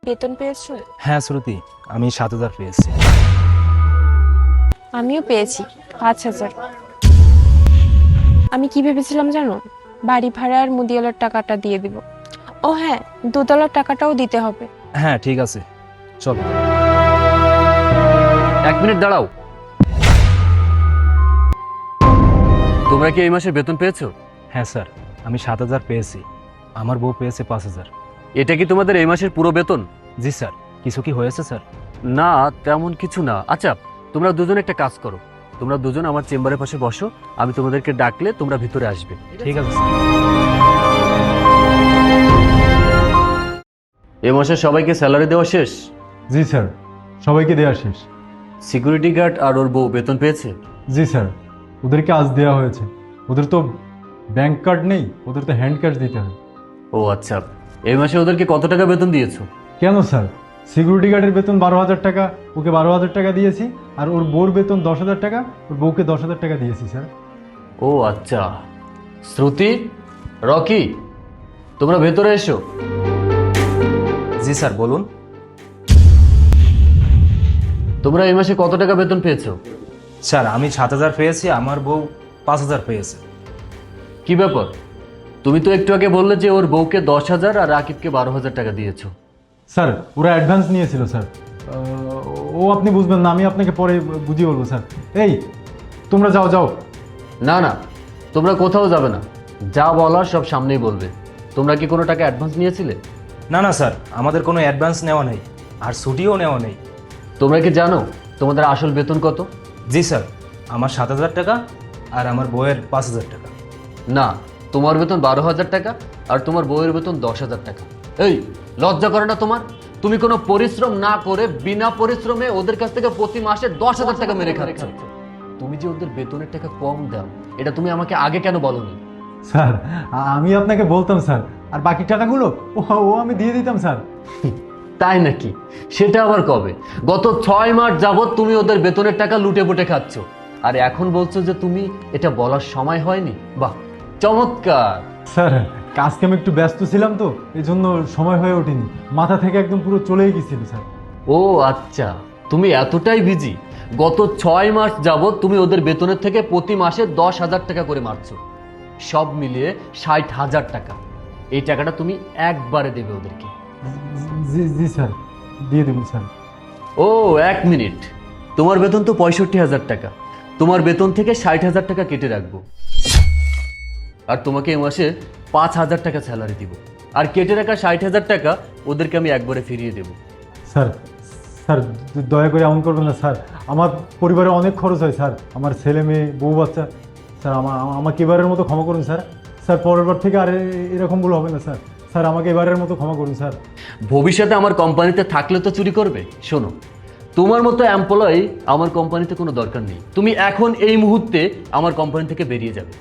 বেতন পেয়েছো? হ্যাঁ শ্রুতি, আমি 7,000 পেয়েছি। আমিও পেয়েছি 5,000। আমি কি ভেবেছিলাম জানো, বাড়ি ভাড়া আর মুদিয়ালার টাকাটা দিয়ে দিব। ও হ্যাঁ, দোতলার টাকাটাও দিতে হবে। হ্যাঁ ঠিক আছে, চলো। 1 মিনিট দাঁড়াও। তোমরা কি এই মাসে বেতন পেয়েছো? হ্যাঁ স্যার, আমি 7,000 পেয়েছি, আমার বউ পেয়েছে 5,000। এটা কি তোমাদের এই মাসের পুরো বেতন? জি স্যার। কিছু কি হয়েছে স্যার? না, তেমন কিছু না। আচ্ছা, তোমরা দুজন একটা কাজ করো, তোমরা দুজন আমার চেম্বারের পাশে বসো, আমি তোমাদেরকে ডাকলে তোমরা ভিতরে আসবে। ঠিক আছে স্যার। এই মাসে সবাইকে স্যালারি দেওয়া শেষ? জি স্যার, সবাইকে দেওয়া শেষ। সিকিউরিটি গার্ড আর ওর বউ বেতন পেয়েছে? জি স্যার, ওদেরকে আজ দেওয়া হয়েছে। ওদের তো ব্যাংক কার্ড নেই, ওদের তো হ্যান্ড ক্যাশ দিতে হয়। ও আচ্ছা, এই মাসে ওদেরকে কত টাকা বেতন দিয়েছো? কেন স্যার, সিকিউরিটি গার্ডের বেতন 12,000 টাকা, ওকে 12,000 টাকা দিয়েছি। আর ওর বউর বেতন 10,000 টাকা, ওর বউকে 10,000 টাকা দিয়েছি স্যার। ও আচ্ছা। শ্রুতি, রকি, তোমরা ভেতরে এসো। জি স্যার বলুন। তোমরা এই মাসে কত টাকা বেতন পেয়েছো? স্যার আমি 7,000 পেয়েছি, আমার বউ 5,000 পেয়েছে। কি ব্যাপার, তুমি তো একটু আগে বললে যে ওর বউকে 10,000 আর রাকিবকে 12,000 টাকা দিয়েছো। স্যার ওরা অ্যাডভান্স নিয়েছিল স্যার। ও আপনি বুঝবেন না, আমি আপনাকে পরে বুঝিয়ে বলবো স্যার। এই তোমরা যাও যাও। না না, তোমরা কোথাও যাবে না, যা বলার সব সামনেই বলবে। তোমরা কি কোনো টাকা অ্যাডভান্স নিয়েছিলে? না না স্যার, আমাদের কোনো অ্যাডভান্স নেওয়া নেই, আর ছুটিও নেওয়া নেই। তোমরা কি জানো তোমাদের আসল বেতন কত? জি স্যার, আমার 7,000 টাকা আর আমার বউয়ের 5,000 টাকা। না, তোমার বেতন 12,000 টাকা আর তোমার বউয়ের বেতন 10,000 টাকা। এই, লজ্জা করে না তোমার? তুমি কোনো পরিশ্রম না করে বিনা পরিশ্রমে ওদের কাছ থেকে প্রতি মাসে 10,000 টাকা মেরে খাচ্ছ। তুমি যে ওদের বেতনের টাকা কম দাও, এটা তুমি আমাকে আগে কেন বলোনি? স্যার আমি আপনাকে বলতাম স্যার, আর বাকি টাকাগুলো ও ও আমি দিয়ে দিতাম স্যার। তাই নাকি? সেটা আবার কবে? গত 6 মাস যাবত তুমি ওদের বেতনের টাকা লুটে পুটে খাচ্ছ, আর এখন বলছো যে তুমি এটা বলার সময় হয়নি। বাহ, চমৎকার। স্যার কাজকে আমি একটু ব্যস্ত ছিলাম তো, এই জন্য সময় হয়ে ওঠেনি, মাথা থেকে একদম পুরো চলেই গেছিল স্যার। ও আচ্ছা, তুমি এতটাই বিজি? গত 6 মাস যাবত তুমি ওদের বেতনের থেকে প্রতি মাসে 10,000 টাকা করে মারছো, সব মিলিয়ে 60,000 টাকা। এই টাকাটা তুমি একবারে দেবে ওদেরকে। জি জি স্যার, দিয়ে দেবো স্যার। ও 1 মিনিট, তোমার বেতন তো 65,000 টাকা, তোমার বেতন থেকে 60,000 টাকা কেটে রাখবো, আর তোমাকে এ মাসে 5,000 টাকা স্যালারি দিব, আর কেটে রাখা 60,000 টাকা ওদেরকে আমি একবারে ফিরিয়ে দেবো। স্যার স্যার দয়া করে এমন করবেন না স্যার, আমার পরিবারে অনেক খরচ হয় স্যার, আমার ছেলে মেয়ে বউ বাচ্চা। স্যার আমাকে এবারের মতো ক্ষমা করুন স্যার। স্যার পরের বার থেকে আর এরকম ভুল হবে না স্যার। স্যার আমাকে এবারের মতো ক্ষমা করুন স্যার। ভবিষ্যতে আমার কোম্পানিতে থাকলে তো চুরি করবে? শোনো, তোমার মতো এমপ্লয়ি আমার কোম্পানিতে কোনো দরকার নেই। তুমি এখন এই মুহূর্তে আমার কোম্পানি থেকে বেরিয়ে যাবে।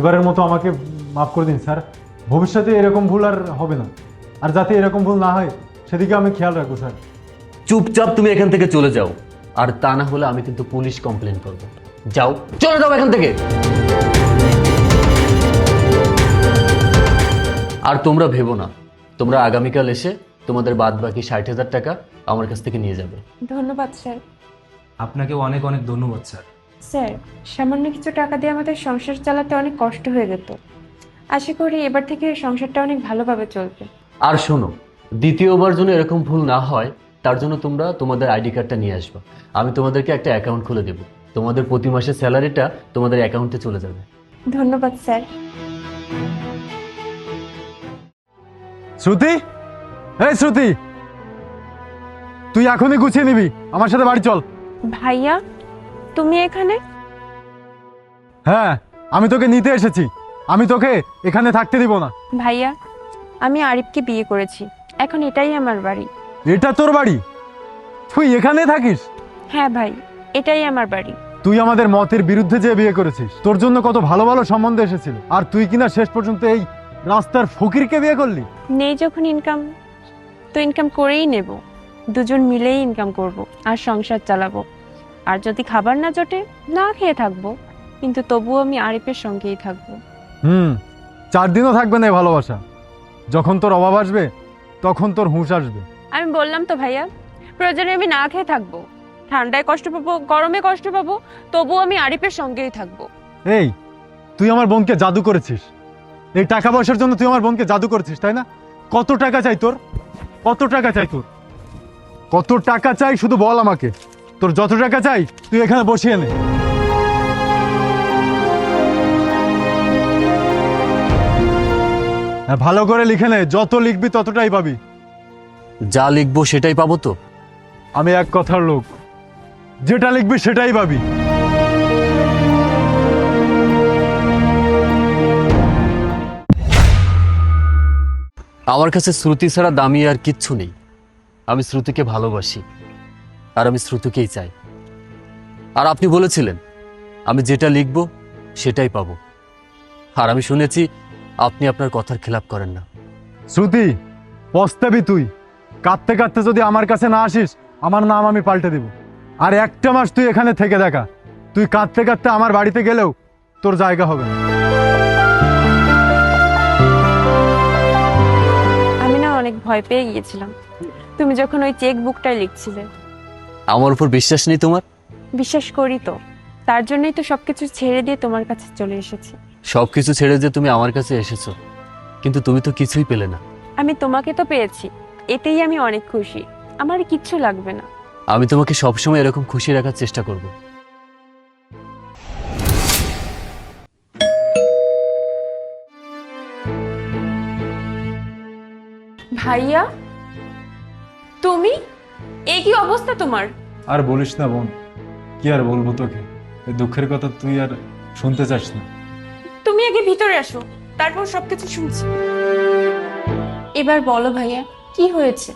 এবারের মতো আমাকে মাফ করে দিন স্যার, ভবিষ্যতে এরকম ভুল আর হবে না, আর যাতে এরকম ভুল না হয় সেদিকে আমি খেয়াল রাখবো স্যার। চুপচাপ তুমি এখান থেকে চলে যাও, আর তা না হলে আমি কিন্তু পুলিশ কমপ্লেন করব। যাও, চলে যাও এখান থেকে। আর তোমরা ভেবো না, তোমরা আগামীকাল এসে তোমাদের বাদ বাকি 60,000 টাকা আমার কাছ থেকে নিয়ে যাবে। ধন্যবাদ স্যার। আপনাকে অনেক অনেক ধন্যবাদ স্যার। স্যার, সামান্য কিছু টাকা দিয়ে আমাদের সংসার চালাতে অনেক কষ্ট হয়ে যেত। আশা করি এবার থেকে সংসারটা অনেক ভালোভাবে চলবে। আর শোনো, দ্বিতীয়বার যেন এরকম ভুল না হয়, তার জন্য তোমরা তোমাদের আইডি কার্ডটা নিয়ে আসবে। আমি তোমাদেরকে একটা অ্যাকাউন্ট খুলে দেবো, তোমাদের প্রতি মাসের স্যালারিটা তোমাদের অ্যাকাউন্টে চলে যাবে। ধন্যবাদ স্যার। শ্রুতি, এই শ্রুতি, তুই এখনই গুছিয়ে নিবি, আমার সাথে বাড়ি চল। ভাইয়া, তুমি এখানে? হ্যাঁ, আমি তোকে নিতে এসেছি, আমি তোকে এখানে থাকতে দিব না। ভাইয়া, আমি আরিফকে বিয়ে করেছি, এখন এটাই আমার বাড়ি। এটা তোর বাড়ি? তুই এখানে থাকিস? হ্যাঁ ভাই, এটাই আমার বাড়ি। তুই আমাদের মতের বিরুদ্ধে যে বিয়ে করেছিস, তোর জন্য কত ভালো ভালো সম্বন্ধ এসেছিল, আর তুই কিনা শেষ পর্যন্ত এই রাস্তার ফকিরকে বিয়ে করলি। নেই যখন ইনকাম, তো ইনকাম করেই নেব, দুজন মিলেই ইনকাম করব আর সংসার চালাবো। আর যদি খাবার না জোটে, না খেয়ে থাকবো, কিন্তু তবুও আমি আরিফের সঙ্গেই থাকবো। 4 দিনও থাকবে না এই ভালোবাসা। যখন তোর অভাব আসবে তখন তোর হুঁশ আসবে। আমি বললাম তো ভাইয়া, প্রয়োজনে আমি না খেয়ে থাকবো, ঠান্ডায় কষ্ট পাবো, গরমে কষ্ট পাবো, তবুও আমি আরিফের সঙ্গেই থাকবো। এই তুই আমার বোনকে জাদু করেছিস, এই টাকা পয়সার জন্য তুই আমার বোনকে জাদু করেছিস, তাই না? কত টাকা চাই তোর? কত টাকা চাই তোর? কত টাকা চাই শুধু বল আমাকে। তোর যত টাকা চাই তুই এখানে বসিয়ে নে। হ্যাঁ, ভালো করে লিখে নে, যত লিখবি ততটাই পাবি। যা লিখবো সেটাই পাবো তো? আমি এক কথার লোক, যেটা লিখবি সেটাই পাবি। আমার কাছে শ্রুতি ছাড়া দামি আর কিচ্ছু নেই। আমি শ্রুতিকে ভালোবাসি, আর আমি শ্রুতিকেই চাই। আর আপনি বলেছিলেন আমি যেটা লিখবো সেটাই পাবো, আর আমি শুনেছি আপনি আপনার কথার খেলাপ করেন না। শ্রুতি, পস্তাবি তুই। কাঁদতে কাঁদতে যদি আমার কাছে না আসিস, আমার নাম আমি পাল্টে দিব। আর একটা মাস তুই এখানে থেকে দেখা, তুই কাঁদতে কাঁদতে আমার বাড়িতে গেলেও তোর জায়গা হবে না। আমি না অনেক ভয় পেয়ে গিয়েছিলাম তুমি যখন ওই চেক বুকটাই লিখছিলে। আমার উপর বিশ্বাস নেই তোমার? বিশ্বাস করি তো, তার জন্যই তো সবকিছু ছেড়ে দিয়ে তোমার কাছে চলে এসেছি। সবকিছু ছেড়ে যে তুমি আমার কাছে এসেছো, কিন্তু তুমি তো কিছুই পেলে না। আমি তোমাকে তো পেয়েছি, এতেই আমি অনেক খুশি। আমার কিচ্ছু লাগবে না। আমি তোমাকে সবসময় এরকম খুশি রাখার চেষ্টা করব। ভাইয়া, তুমি, এই কি অবস্থা তোমার? আর বলিস না বোন, কি আর বলবো তোকে, এই দুঃখের কথা তুই আর শুনতে চাস না। তুমি আগে ভিতরে আসো, তারপর সবকিছু শুনছি। এবার বলো ভাইয়া, কি হয়েছে?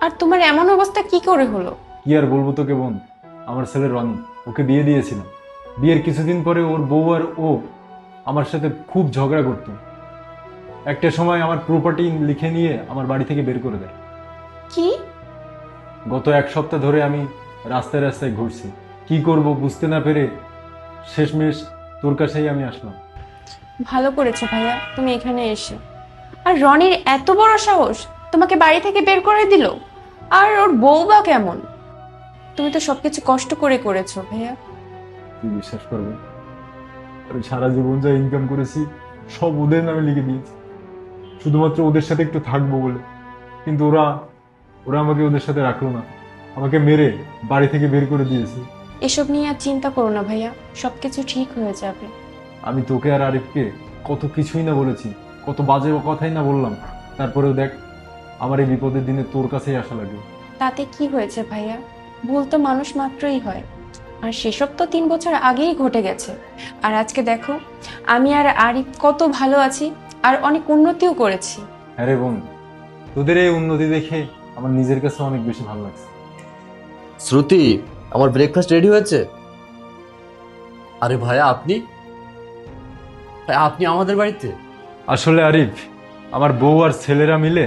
আর তোমার এমন অবস্থা কি করে হলো? কি আর বলবো তোকে বোন, আমার ছেলে রনি, ওকে বিয়ে দিয়েছিলাম। বিয়ের কিছুদিন পরে ওর বউ আর ও আমার সাথে খুব ঝগড়া করতো। একটা সময় আমার প্রপার্টি লিখে নিয়ে আমার বাড়ি থেকে বের করে দেয়। কি? গত এক সপ্তাহ ধরে আমি রাস্তায় রাস্তায় ঘুরছি, কি করব বুঝতে না পেরে শেষমেশ তোর কাছেই আমি আসলাম। ভালো করেছো ভাইয়া তুমি এখানে এসে। আর রনির এত বড় সাহস তোমাকে বাড়ি থেকে বের করে দিল? আর ওর বউ বা কেমন? তুমি তো সবকিছু কষ্ট করে করেছো ভাইয়া। তুই বিশ্বাস করবে, আমি সারা জীবন যা ইনকাম করেছি সব ওদের নামে লিখে দিয়েছি, শুধুমাত্র ওদের সাথে একটু থাকবো বলে। কিন্তু ওরা ওরা আমাকে ওদের সাথে রাখলো না, আমাকে মেরে বাড়ি থেকে বের করে দিয়েছে। এসব নিয়ে আর চিন্তা করো না ভাইয়া, সবকিছু ঠিক হয়ে যাবে। আমি তোকে আর আরিফকে কত কিছুই না বলেছি, কত বাজে কথাই না বললাম, তারপরেও দেখ আমার এই বিপদের দিনে তোর কাছেই আসা লাগলো। তাতে কি হয়েছে ভাইয়া? ভুল তো মানুষ মাত্রই হয়, আর সেসব তো 3 বছর আগেই ঘটে গেছে। আর আজকে দেখো আমি আর আরিফ কত ভালো আছি, আর অনেক উন্নতিও করেছি। হ্যাঁ রে বোন, তোদের এই উন্নতি দেখে আমার নিজের কাছে অনেক বেশি ভালো লাগছে। শ্রুতি, আমার ব্রেকফাস্ট রেডি হয়েছে। আরে ভাইয়া, আপনি আপনি আমাদের বাড়িতে? আসলে আরিফ, আমার বউ আর ছেলেরা মিলে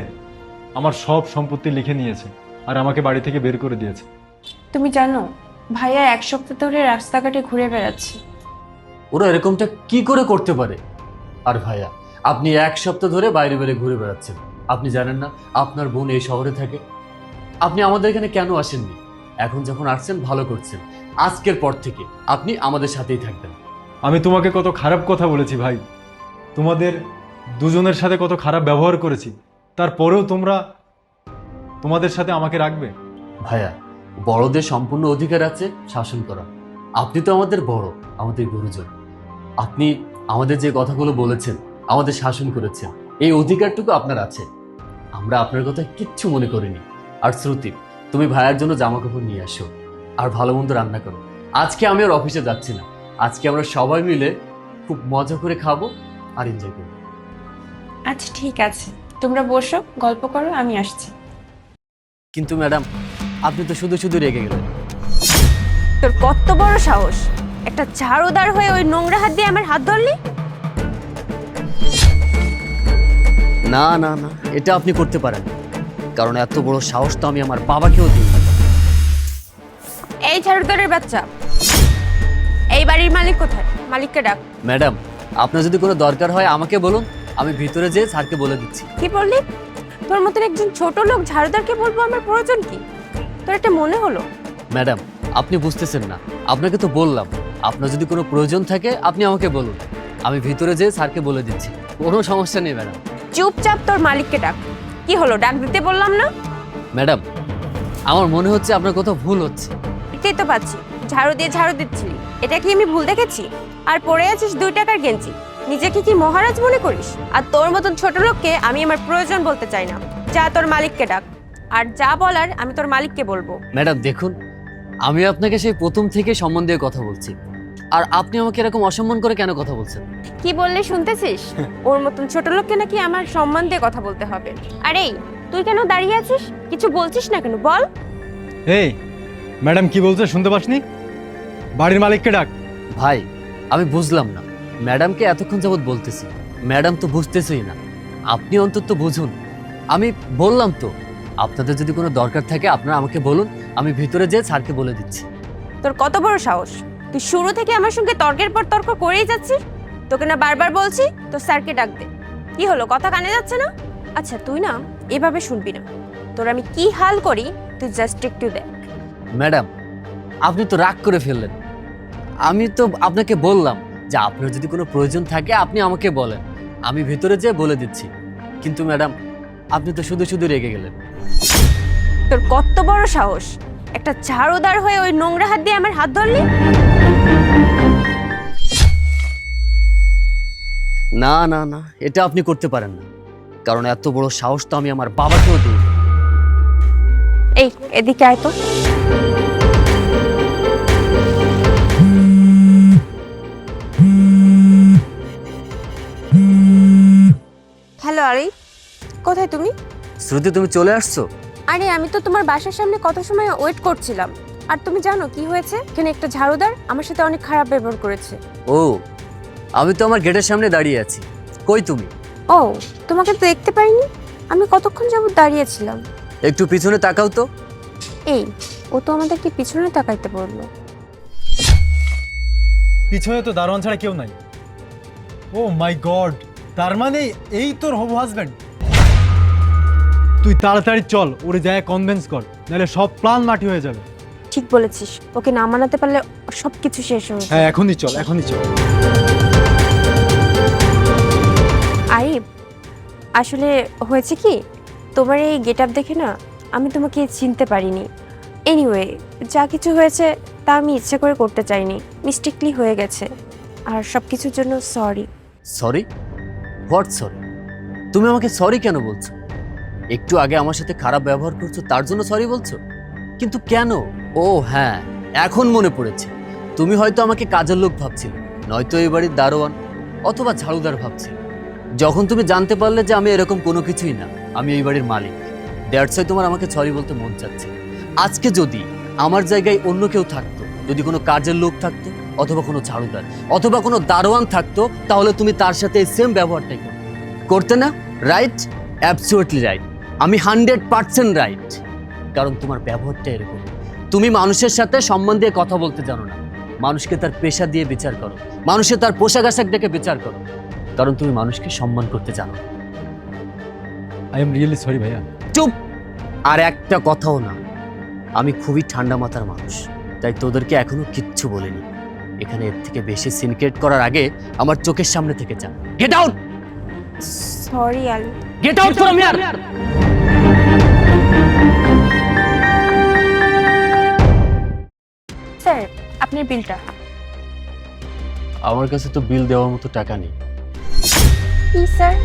আমার সব সম্পত্তি লিখে নিয়েছে আর আমাকে বাড়ি থেকে বের করে দিয়েছে। তুমি জানো ভাইয়া 1 সপ্তাহ ধরে রাস্তাঘাটে ঘুরে বেড়াচ্ছে। ওরা এরকমটা কি করে করতে পারে? আর ভাইয়া, আপনি 1 সপ্তাহ ধরে বাইরে বাইরে ঘুরে বেড়াচ্ছেন, আপনি জানেন না আপনার বোন এই শহরে থাকে? আপনি আমাদের এখানে কেন আসেননি? এখন যখন আসছেন ভালো করছেন, আজকের পর থেকে আপনি আমাদের সাথেই থাকবেন। আমি তোমাকে কত খারাপ কথা বলেছি ভাই, তোমাদের দুজনের সাথে কত খারাপ ব্যবহার করেছি, তারপরেও তোমরা তোমাদের সাথে আমাকে রাখবে? ভাইয়া, বড়দের সম্পূর্ণ অধিকার আছে শাসন করা। আপনি তো আমাদের বড়, আমাদের গুরুজন। আপনি আমাদের যে কথাগুলো বলেছেন, আমাদের শাসন করেছেন, এই অধিকারটুকু আপনার আছে। আমরা আপনার কথা কিচ্ছু মনে করিনি। আর শ্রুতি, তুমি ভাইয়ার জন্য জামা কাপড় নিয়ে আসো, আর ভালো মন্দ রান্না করো। আজকে আমি আর অফিসে যাচ্ছি না, আজকে আমরা সবাই মিলে খুব মজা করে খাবো আর এনজয় করবো। আচ্ছা ঠিক আছে, তোমরা বসো, গল্প করো, আমি আসছি। কিন্তু ম্যাডাম, আপনি তো শুধু শুধু রেগে গেলেন। তোর কত বড় সাহস, একটা ঝাড়ুদার হয়ে ওই নোংরা হাত দিয়ে আমার হাত ধরলি? না না না, এটা আপনি করতে পারেন, কারণ এত বড় সাহস তো আমি আমার বাবাকেও দিই। এই ঝাড়ুদারের বাচ্চা, এই বাড়ির মালিক কোথায়? মালিককে ডাক। ম্যাডাম, আপনার যদি কোনো দরকার হয় আমাকে বলুন, আমি ভিতরে যেয়ে স্যারকে বলে দিচ্ছি। কি বললি? তোর মতন একজন ছোট লোক ঝাড়ুদারকে বলবো আমার প্রয়োজন কি? তোর একটা মনে হলো? ম্যাডাম, আপনি বুঝতেছেন না। আপনাকে তো বললাম, আপনার যদি কোনো প্রয়োজন থাকে আপনি আমাকে বলুন, আমি ভিতরে যেয়ে স্যারকে বলে দিচ্ছি। কোনো সমস্যা নেই ম্যাডাম। চুপচাপ তোর মালিককে ডাক। কি হলো, ডাক দিতে বললাম না? ম্যাডাম, আমার মনে হচ্ছে আপনার কোথাও ভুল হচ্ছে। দেখতেই তো পাচ্ছি ঝাড়ু দিয়ে ঝাড়ু দিচ্ছিলি, এটা কি আমি ভুল দেখেছি? আর পরে আছিস 2 টাকার গেঞ্জি, নিজেকে কি মহারাজ মনে করিস? আর তোর মতন ছোট লোককে আমি আমার প্রয়োজন বলতে চাই না। যা তোর মালিককে ডাক, আর যা বলার আমি তোর মালিককে বলবো। ম্যাডাম দেখুন, আমি আপনাকে সেই প্রথম থেকে সম্মান দিয়ে কথা বলছি, আর আপনি আমাকে এরকম অসম্মান করে কেন কথা বলছেন? কি বললে শুনতেছিস? ওর মতন ছোট লোককে নাকি আমার সম্মান দিয়ে কথা বলতে হবে। আর এই, তুই কেন দাঁড়িয়ে আছিস? কিছু বলছিস না কেন, বল। এই ম্যাডাম কি বলছে শুনতে পাসনি? বাড়ির মালিককে ডাক। ভাই, আমি বুঝলাম না, ম্যাডামকে এতক্ষণ যাবৎ বলতেছি, ম্যাডাম তো বুঝতেছেই না। আপনি অন্তত বুঝুন। আমি বললাম তো, আপনাদের যদি কোনো দরকার থাকে আপনারা আমাকে বলুন, আমি ভিতরে যেয়ে স্যারকে বলে দিচ্ছি। তোর কত বড় সাহস! তুই শুরু থেকে আমার সঙ্গে তর্কের পর তর্ক করেই যাচ্ছিস। তোকে না বারবার বলছি তোর স্যারকে ডাক দে। কি হলো, কথা কানে যাচ্ছে না? আচ্ছা তুই না এভাবে শুনবি না, তোর আমি কি হাল করি তুই জাস্ট একটু দেখ। ম্যাডাম, আপনি তো রাগ করে ফেললেন। আমি তো আপনাকে বললাম যে আপনার যদি কোনো প্রয়োজন থাকে আপনি আমাকে বলেন, আমি ভিতরে যেয়ে বলে দিচ্ছি। কিন্তু ম্যাডাম, আপনি তো শুধু শুধু রেগে গেলেন। তোর কত বড় সাহস! একটা ঝাড়ুদার হয়ে ওই নোংরা হাত দিয়ে আমার হাত ধরলি? না না না, এটা আপনি করতে পারেন না, কারণ এত বড় সাহস তো আমি আমার বাবাকেও দিই। এই এদিকে আয় তো। হ্যালো আরে, কোথায় তুমি? শ্রুতি, তুমি চলে আসছো? আরে আমি তো তোমার বাসার সামনে কত সময় ওয়েট করছিলাম। আর তুমি জানো কি হয়েছে? এখানে একটা ঝাড়ুদার আমার সাথে অনেক খারাপ ব্যবহার করেছে। ও, আমি তো আমার গেটের সামনে দাঁড়িয়ে আছি। কই তুমি? ও, তোমাকে তো দেখতে পাইনি। আমি কতক্ষণ যাবত দাঁড়িয়েছিলাম। একটু পিছনে তাকাও তো। এই, ও তো আমাদেরকে পিছনে তাকাইতে বললো। পিছনে তো দারোয়ান ছাড়া কেউ নাই। ও মাই গড, তার মানে এই তোর হবু হাজব্যান্ড? তুই তাড়াতাড়ি চল, ওরে যায় কনভিন্স কর, নাহলে সব প্ল্যান মাটি হয়ে যাবে। ঠিক বলেছিস, ওকে না মানাতে পারলে সবকিছু শেষ হয়ে যাবে। হ্যাঁ এখনই চল, এখনই চল। আরিফ, আসলে হয়েছে কি, তোমার এই গেট আপ দেখে না আমি তোমাকে চিনতে পারিনি। এনিওয়ে, যা কিছু হয়েছে তা আমি ইচ্ছে করে করতে চাইনি, মিস্টেকলি হয়ে গেছে। আর সব কিছুর জন্য সরি। সরি? What sorry? তুমি আমাকে সরি কেন বলছো? একটু আগে আমার সাথে খারাপ ব্যবহার করছো তার জন্য সরি বলছো? কিন্তু কেন? ও হ্যাঁ, এখন মনে পড়েছে। তুমি হয়তো আমাকে কাজের লোক ভাবছিলে, নয়তো এই বাড়ির দারোয়ান অথবা ঝাড়ুদার ভাবছিলে। যখন তুমি জানতে পারলে যে আমি এরকম কোনো কিছুই না, আমি এই বাড়ির মালিক, দ্যাটস ওয়াই তোমার আমাকে সরি বলতে মন চাচ্ছে। আজকে যদি আমার জায়গায় অন্য কেউ থাকতো, যদি কোনো কাজের লোক থাকতো অথবা কোনো ঝাড়ুদার অথবা কোনো দারোয়ান থাকতো, তাহলে তুমি তার সাথে এই সেম ব্যবহারটাই করতে না? রাইট? Absolutely right. আমি 100% রাইট, কারণ তোমার ব্যবহারটা এরকম। তুমি মানুষের সাথে সম্মান দিয়ে কথা বলতে জানো না, মানুষকে তার পেশা দিয়ে বিচার করো, মানুষের তার পোশাক আশাক দেখে বিচার করো, কারণ তুমি মানুষকে সম্মান করতে জানো। আই এম রিয়েলি সরি ভাইয়া। চুপ! আর একটা কথাও না। আমি খুবই ঠান্ডা মাথার মানুষ, তাই তোদেরকে এখনো কিচ্ছু বলিনি। এখানে এর থেকে বেশি সিনক্রেট করার আগে আমার চোখের সামনে থেকে যা। Get out! Sorry Ali. Get out from here! Sir, আপনার বিলটা। আমার কাছে তো বিল দেওয়ার মতো টাকা নেই। কি স্যার,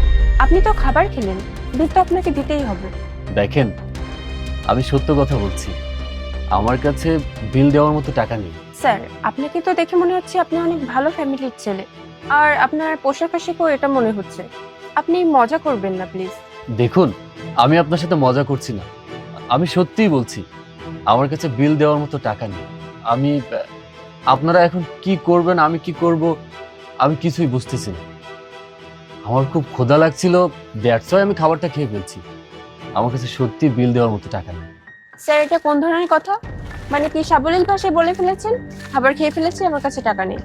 আপনি তো খাবার খেলেন, বিল তো আপনাকে দিতেই হবে। দেখেন, আমি সত্য কথা বলছি, আমার কাছে বিল দেওয়ার মতো টাকা নেই। স্যার, আপনাকে তো দেখে মনে হচ্ছে আপনি অনেক ভালো ফ্যামিলির ছেলে, আর আপনার পোশাক আশাকও এটা মনে হচ্ছে। আপনি মজা করবেন না প্লিজ। দেখুন, আমি আপনার সাথে মজা করছি না, আমি সত্যিই বলছি আমার কাছে বিল দেওয়ার মতো টাকা নেই। আপনারা এখন কি করবেন, আমি কি করব, আমি কিছুই বুঝতেছি না। আমার খুব ক্ষুধা লাগছিল, দ্যাটস ওয়াই আমি খাবারটা খেয়ে ফেলছি। আমার কাছে সত্যি বিল দেওয়ার মতো টাকা নেই। স্যার, এটা কোন ধরনের কথা? মানে কি সাবলীল ভাষায় বলে ফেলেছেন খাবার খেয়ে ফেলেছি, আমার কাছে টাকা নেই?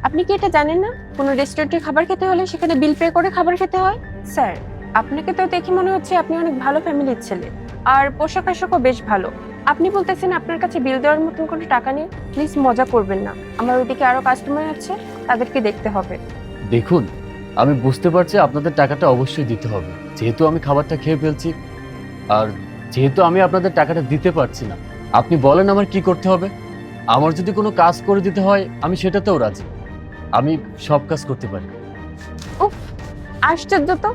আপনি কি এটা জানেন না কোনো রেস্টুরেন্টে খাবার খেতে হলে সেখানে বিল পে করে খাবার খেতে হয়? স্যার, আপনাকে তো দেখে মনে হচ্ছে আপনি অনেক ভালো ফ্যামিলির ছেলে, আর পোশাক আশাকও বেশ ভালো। আপনি বলতেছেন আপনার কাছে বিল দেওয়ার মতন কোনো টাকা নেই? প্লিজ মজা করবেন না, আমার ওইদিকে আরো কাস্টমার আছে, তাদেরকে দেখতে হবে। দেখুন, আমি বুঝতে পারছি আপনাদের টাকাটা অবশ্যই দিতে হবে, যেহেতু আমি খাবারটা খেয়ে ফেলছি, আর যেহেতু আমি আপনাদের টাকাটা দিতে পারছি না। আপনি বলেন আমার কি করতে হবে। আমার যদি কোনো কাজ করে দিতে হয় আমি সেটাতেও রাজি, আমি সব কাজ করতে পারি। উফ, আশ্চর্য তো,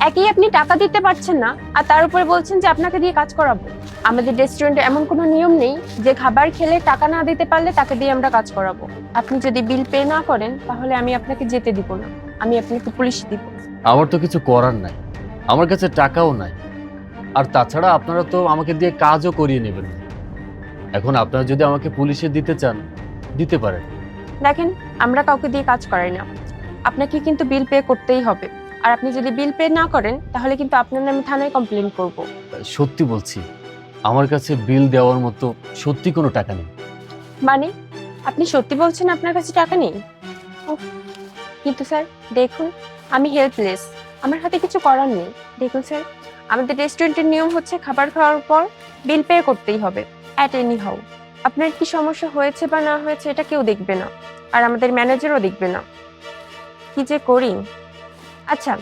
একই আপনি টাকা দিতে পারছেন না আর তার উপরে বলছেন যে আপনাকে দিয়ে কাজ করাবো। আমাদের রেস্টুরেন্টে এমন কোনো নিয়ম নেই যে খাবার খেলে টাকা না দিতে পারলে তাকে দিয়ে আমরা কাজ করাবো। আপনি যদি বিল পে না করেন তাহলে আমি আপনাকে যেতে দিব না, আমি আপনাকে পুলিশ দিব। আমার তো কিছু করার নাই, আমার কাছে টাকাও নাই, আর তাছাড়া আপনারা তো আমাকে দিয়ে কাজও করিয়ে নেবেন না। এখন আপনারা যদি আমাকে পুলিশে দিতে চান দিতে পারেন। দেখেন, আমরা কাউকে দিয়ে কাজ করাই না, আপনাকে কিন্তু বিল পে করতেই হবে। আর আপনি যদি বিল পে না করেন তাহলে কিন্তু আপনার নামে থানায় কমপ্লেন করব। সত্যি বলছি, আমার কাছে বিল দেওয়ার মতো সত্যি কোনো টাকা নেই। মানে আপনি সত্যি বলছেন আপনার কাছে টাকা নেই? উফ, কিন্তু স্যার দেখুন, আমি হেল্পলেস, আমার হাতে কিছু করার নেই। দেখুন স্যার, আমাদের রেস্টুরেন্টের নিয়ম হচ্ছে খাবার খাওয়ার পর বিল পে করতেই হবে অ্যাট এনি হাউ। আপনার কি সমস্যা হয়েছে বা না হয়েছে এটা কেউ দেখবে না, আর আমাদের ম্যানেজারও দেখবে না। কি যে করি। আচ্ছা,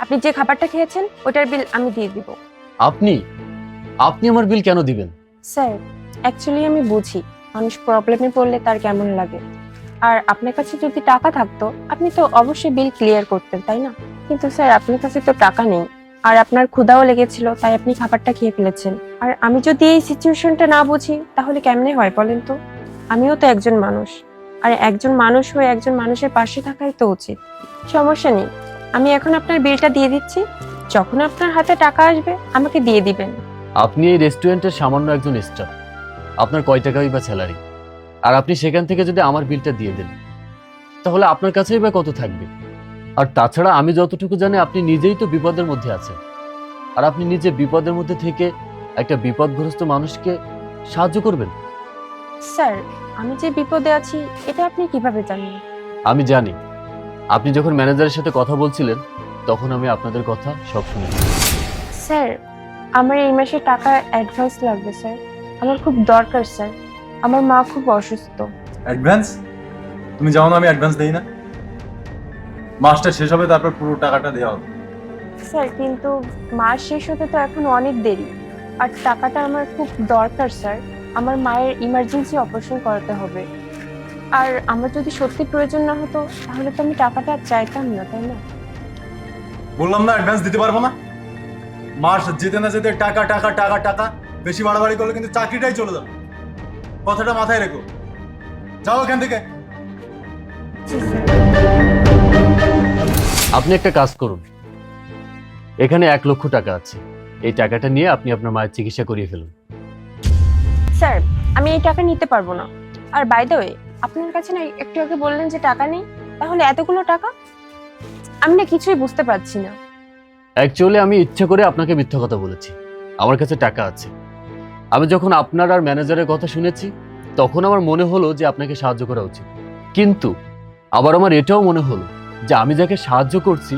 আপনি যে খাবারটা খেয়েছেন ওটার বিল আমি দিয়ে দিব। আপনি আপনি আমার বিল কেন দিবেন? স্যার, অ্যাকচুয়ালি আমি বুঝি মানুষ প্রবলেমে পড়লে তার কেমন লাগে। আর আপনার কাছে যদি টাকা থাকতো আপনি তো অবশ্যই বিল ক্লিয়ার করতেন, তাই না? কিন্তু স্যার আপনার কাছে তো টাকা নেই, আর আপনার ক্ষুধাও লেগেছিল তাই আপনি খাবারটা খেয়ে ফেলেছেন। আর আমি যদি এই সিচুয়েশনটা না বুঝি তাহলে কেমনে হয় বলেন তো? আমিও তো একজন মানুষ, আর একজন মানুষ হয়ে একজন মানুষের পাশে থাকাই তো উচিত। সমস্যা নেই, আমি এখন আপনার বিলটা দিয়ে দিচ্ছি, যখন আপনার হাতে টাকা আসবে আমাকে দিয়ে দিবেন। আপনি এই রেস্টুরেন্টের সামান্য একজন স্টাফ, আপনার কয় টাকাই বা স্যালারি, আর আপনি সেখান থেকে যদি আমার বিলটা দিয়ে দেন তাহলে আপনার কাছেই বা কত থাকবে? আর তাছাড়া আমি যতটুকু জানি আপনি নিজেই তো বিপদের মধ্যে আছেন, আর আপনি নিজে বিপদের মধ্যে থেকে একটা বিপদগ্রস্ত মানুষকে সাহায্য করবেন? স্যার, আমি যে বিপদে আছি এটা আপনি কিভাবে জানেন? আমি জানি, আপনি যখন ম্যানেজারের সাথে কথা বলছিলেন তখন আমি আপনাদের কথা সব শুনেছি। স্যার, আমার এই মাসে টাকা অ্যাডভান্স লাগবে স্যার, আমার খুব দরকার স্যার, আমার মা খুব অসুস্থ। অ্যাডভান্স? তুমি জানো না আমি অ্যাডভান্স দেই না। মাসটা শেষ হবে তারপর পুরো টাকাটা দেওয়া হবে। স্যার কিন্তু মাস শেষ হতে তো এখন অনেক দেরি, আর টাকাটা আমার খুব দরকার স্যার, আমার মায়ের ইমার্জেন্সি অপারেশন করাতে হবে। আর আমার যদি সত্যি প্রয়োজন না হতো তাহলে তো আমি টাকাটা আর চাইতাম না, তাই না? বললাম না অ্যাডভান্স দিতে পারবো না। মাস যেতে না যেতে টাকা টাকা টাকা টাকা, বেশি বাড়াবাড়ি করলে কিন্তু চাকরিটাই চলে যাবে। কথাটা মাথায় রেখো। যাও এখান থেকে। জি স্যার। আপনি একটা কাজ করুন, এখানে 1,00,000 টাকা আছে, এই টাকাটা নিয়ে আপনি আপনার মায়ের চিকিৎসা করিয়ে ফেলুন। স্যার, আমি এই টাকা নিতে পারবো না। আর বাই দ্য ওয়ে, আপনার কাছে না একটু আগে বললেন যে টাকা নেই, তাহলে এতগুলো টাকা? আমি না কিছুই বুঝতে পারছি না। অ্যাকচুয়ালি আমি ইচ্ছা করে আপনাকে মিথ্যা কথা বলেছি, আমার কাছে টাকা আছে। আমি যখন আপনার আর ম্যানেজারের কথা শুনেছি তখন আমার মনে হলো যে আপনাকে সাহায্য করা উচিত, কিন্তু আবার আমার এটাও মনে হলো যে আমি যাকে সাহায্য করছি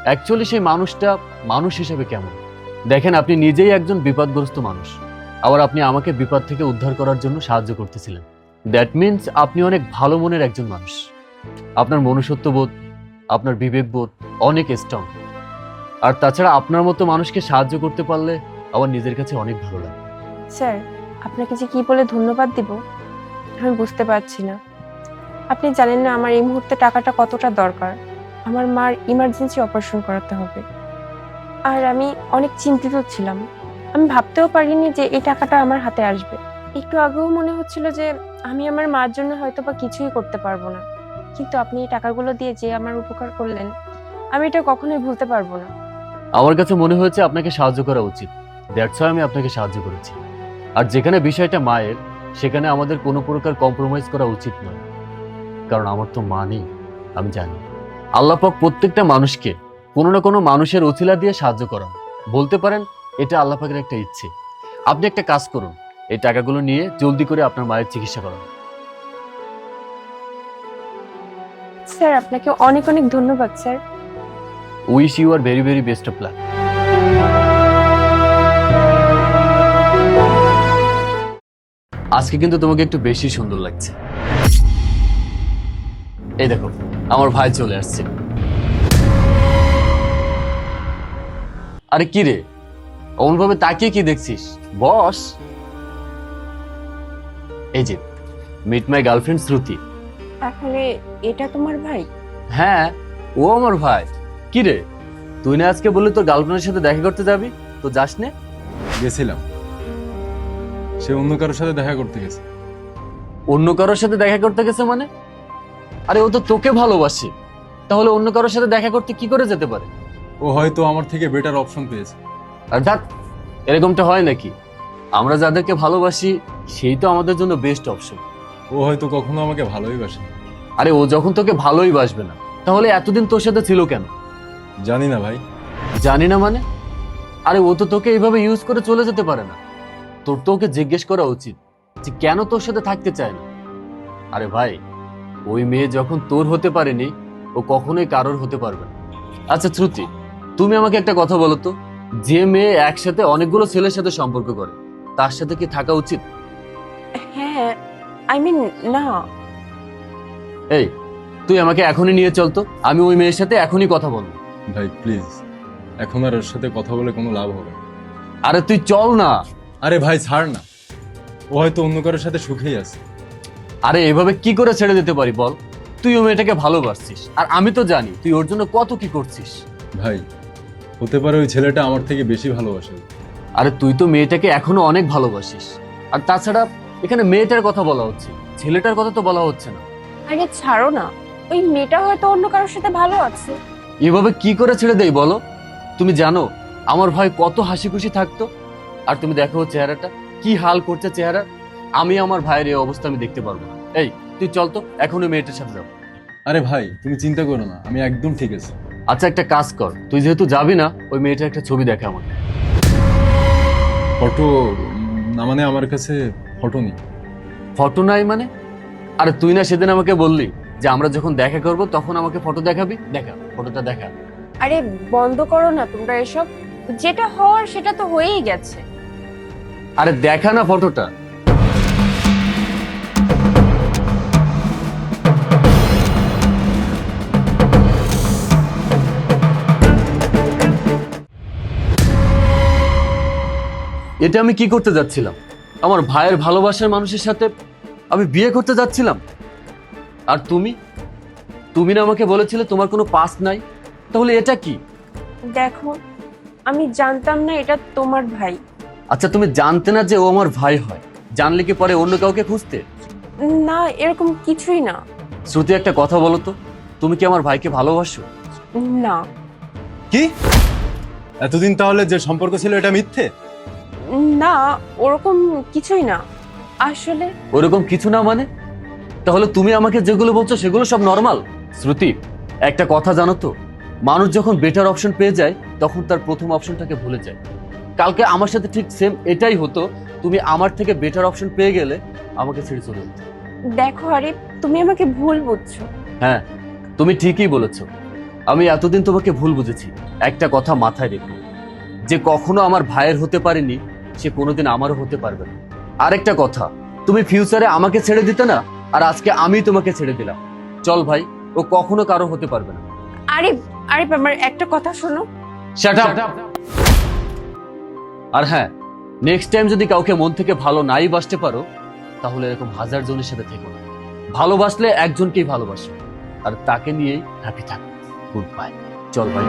অ্যাকচুয়ালি সেই মানুষটা মানুষ হিসেবে কেমন। দেখেন, আপনি নিজেই একজন বিপদগ্রস্ত মানুষ, আবার আপনি আমাকে বিপদ থেকে উদ্ধার করার জন্য সাহায্য করতেছিলেন। দ্যাট মিন্স আপনি অনেক ভালো মনের একজন মানুষ, আপনার মনুষ্যত্ববোধ, আপনার বিবেকবোধ অনেক স্ট্রং। আর তাছাড়া আপনার মতো মানুষকে সাহায্য করতে পারলে আমার নিজের কাছে অনেক ভালো লাগে। স্যার, আপনাকে যে কি বলে ধন্যবাদ দিব আমি বুঝতে পারছি না। আপনি জানেন না আমার এই মুহূর্তে টাকাটা কতটা দরকার, আমার মার ইমার্জেন্সি অপারেশন করাতে হবে। আর আমি অনেক চিন্তিত ছিলাম, আমি ভাবতেও পারিনি যে এই টাকাটা আমার হাতে আসবে। একটু আগেও মনে হচ্ছিল যে আমি আমার মার জন্য হয়তো বা কিছুই করতে পারবো না, কিন্তু আপনি এই টাকাগুলো দিয়ে যে আমার উপকার করলেন আমি এটা কখনোই ভুলতে পারবো না। আমার কাছে মনে হয়েছে আপনাকে সাহায্য করা উচিত, দ্যাটস ওয়াই আমি আপনাকে সাহায্য করেছি। আর যেখানে বিষয়টা মায়ের, সেখানে আমাদের কোনো প্রকার কম্প্রোমাইজ করা উচিত নয়, কারণ আমার তো মা নেই। আমি জানি আল্লাহ পাক প্রত্যেকটা মানুষকে কোনো না কোনো মানুষের ওসিলা দিয়ে সাহায্য করান, বলতে পারেন এটা আল্লাহ পাকের একটা ইচ্ছে। আপনি একটা কাজ করুন, এই টাকাগুলো নিয়ে জলদি করে আপনার মায়ের চিকিৎসা করান। স্যার, আপনাকে অনেক অনেক ধন্যবাদ sir. Wish you are very very best of luck. আজকে কিন্তু তোমাকে একটু বেশি সুন্দর লাগছে। এই দেখো, আমার ভাই চলে আসছে। আরে কি রে, অমন ভাবে তাকিয়ে কি দেখছিস? বস। এই যে, মিট মাই গার্লফ্রেন্ড শ্রুতি। তাহলে এটা তোমার ভাই? হ্যাঁ, ও আমার ভাই। কি রে, তুই না আজকে বললি তোর গার্লফ্রেন্ডের সাথে দেখা করতে যাবি, তো যাস নে? গেছিলাম, সে অন্য কারোর সাথে দেখা করতে গেছে। অন্য কারোর সাথে দেখা করতে গেছে মানে? আরে ও তো তোকে ভালোবাসে, তাহলে অন্য কারোর সাথে দেখা করতে কি করে যেতে পারে? ও হয়তো আমার থেকে বেটার অপশন পেয়েছে। আর দেখ, এরকমটা হয় নাকি? আমরা যাদেরকে ভালোবাসি সেই তো আমাদের জন্য বেস্ট অপশন। ও হয়তো কখনো আমাকে ভালোই বাসে। আরে ও যখন তোকে ভালোই বাসবে না, তাহলে এতদিন তোর সাথে ছিল কেন? জানি না ভাই। জানি না মানে? আরে ও তো তোকে এইভাবে ইউজ করে চলে যেতে পারে না। তোর তো ওকে জিজ্ঞেস করা উচিত যে কেন তোর সাথে থাকতে চায় না। আরে ভাই, ওই মেয়ে যখন তোর হতে পারেনি, ও কখনোই কারোর হতে পারবে না। আচ্ছা শ্রুতি, তুমি আমাকে একটা কথা বলো তো, যে মেয়ে একসাথে অনেকগুলো ছেলের সাথে সম্পর্ক করে, তার সাথে কি থাকা উচিত? হ্যাঁ, আই মিন না। এই, তুই আমাকে এখনই নিয়ে চল তো, আমি ওই মেয়ের সাথে এখনই কথা বলবো। ভাই প্লিজ, এখন আর ওর সাথে কথা বলে কোনো লাভ হবে না। আরে তুই চল না। আরে ভাই ছাড় না, ও হয়তো অন্য কারোর সাথে সুখেই আছে। আরে এভাবে কি করে ছেড়ে দিতে পারি বল? তুই ও মেয়েটাকে ভালোবাসছিস, আর আমি তো জানি তুই ওর জন্য কত কি করছিস। ভাই হতে পারে ওই ছেলেটা আমার থেকে বেশি ভালোবাসে। আরে তুই তো মেয়েটাকে এখনো অনেক ভালোবাসিস, আর তাছাড়া এখানে মেয়েটার কথা বলা হচ্ছে, ছেলেটার কথা তো বলা হচ্ছে না। আরে ছাড়ো না, ওই মেয়েটা হয়তো অন্য কারোর সাথে ভালো আছে। এভাবে কি করে ছেড়ে দেই বলো? তুমি জানো আমার ভাই কত হাসি খুশি থাকতো, আর তুমি দেখো ওর চেহারাটা কি হাল করছে চেহারা। আমি আমার ভাইয়ের এই অবস্থা আমি দেখতে পারবো না। এই তুই চল তো, এখনই মেয়েটার সাথে যাবো। আরে ভাই তুমি চিন্তা করো না, আমি একদম ঠিক আছে। আচ্ছা একটা কাজ কর, তুই যেহেতু যাবি না, ওই মেয়েটার একটা ছবি দেখা আমাকে। ফটো না মানে আমার কাছে ফটো নেই। ফটো নাই মানে? আরে তুই না সেদিন আমাকে বললি যে আমরা যখন দেখা করব তখন আমাকে ফটো দেখাবি। দেখা, ফটোটা দেখা। আরে বন্ধ করো না তোমরা এসব, যেটা হওয়ার সেটা তো হয়েই গেছে। আরে দেখা না ফটোটা। এটা আমি কি করতে যাচ্ছিলাম? আমার ভাইয়ের ভালোবাসার মানুষের সাথে আমি বিয়ে করতে যাচ্ছিলাম। আর তুমি তুমি না আমাকে বলেছিলে তোমার কোনো পাস্ট নাই, তাহলে এটা কি? দেখো, আমি জানতাম না এটা তোমার ভাই। আচ্ছা তুমি জানতে না যে ও আমার ভাই হয়, জানলে কি পরে অন্য কাউকে খুঁজতে? না, এরকম কিছুই না। শ্রুতি একটা কথা বলো তো, তুমি কি আমার ভাইকে ভালোবাসো? না কি এতদিন তাহলে যে সম্পর্ক ছিল এটা মিথ্যে? না, ওরকম কিছুই না আসলে। ওরকম কিছু না মানে? তাহলে তুমি আমাকে যেগুলো বলছো সেগুলো সব নর্মাল? শ্রুতি, একটা কথা জানো তো, মানুষ যখন বেটার অপশন পেয়ে যায় তখন তার প্রথম অপশনটাকে ভুলে যায়। কালকে আমার সাথে ঠিক সেম এটাই হতো, তুমি আমার থেকে বেটার অপশন পেয়ে গেলে আমাকে ছেড়ে চলে যেতে। দেখো আরিফ, তুমি আমাকে ভুল বুঝছো। হ্যাঁ, তুমি ঠিকই বলেছো, আমি এতদিন তোমাকে ভুল বুঝেছি। একটা কথা মাথায় রেখো, যে কখনো আমার ভাইয়ের হতে পারেনি সে কোনোদিন আমারও হতে পারবে না। আরেকটা কথা, তুমি ফিউচারে আমাকে ছেড়ে দিতে না, আর আজকে আমি তোমাকে ছেড়ে দিলাম। চল ভাই, ও কখনো কারো হতে পারবে না। আরিফ, আরিফ আমার একটা কথা শোনো। Shut up. আর হ্যাঁ, নেক্সট টাইম যদি কাউকে মন থেকে ভালো নাই বাসতে পারো, তাহলে এরকম হাজার জনের সাথে থেকো না। ভালোবাসলে একজনকেই ভালোবাসো, আর তাকে নিয়েই হ্যাপি থাকো। Good bye. চল ভাই।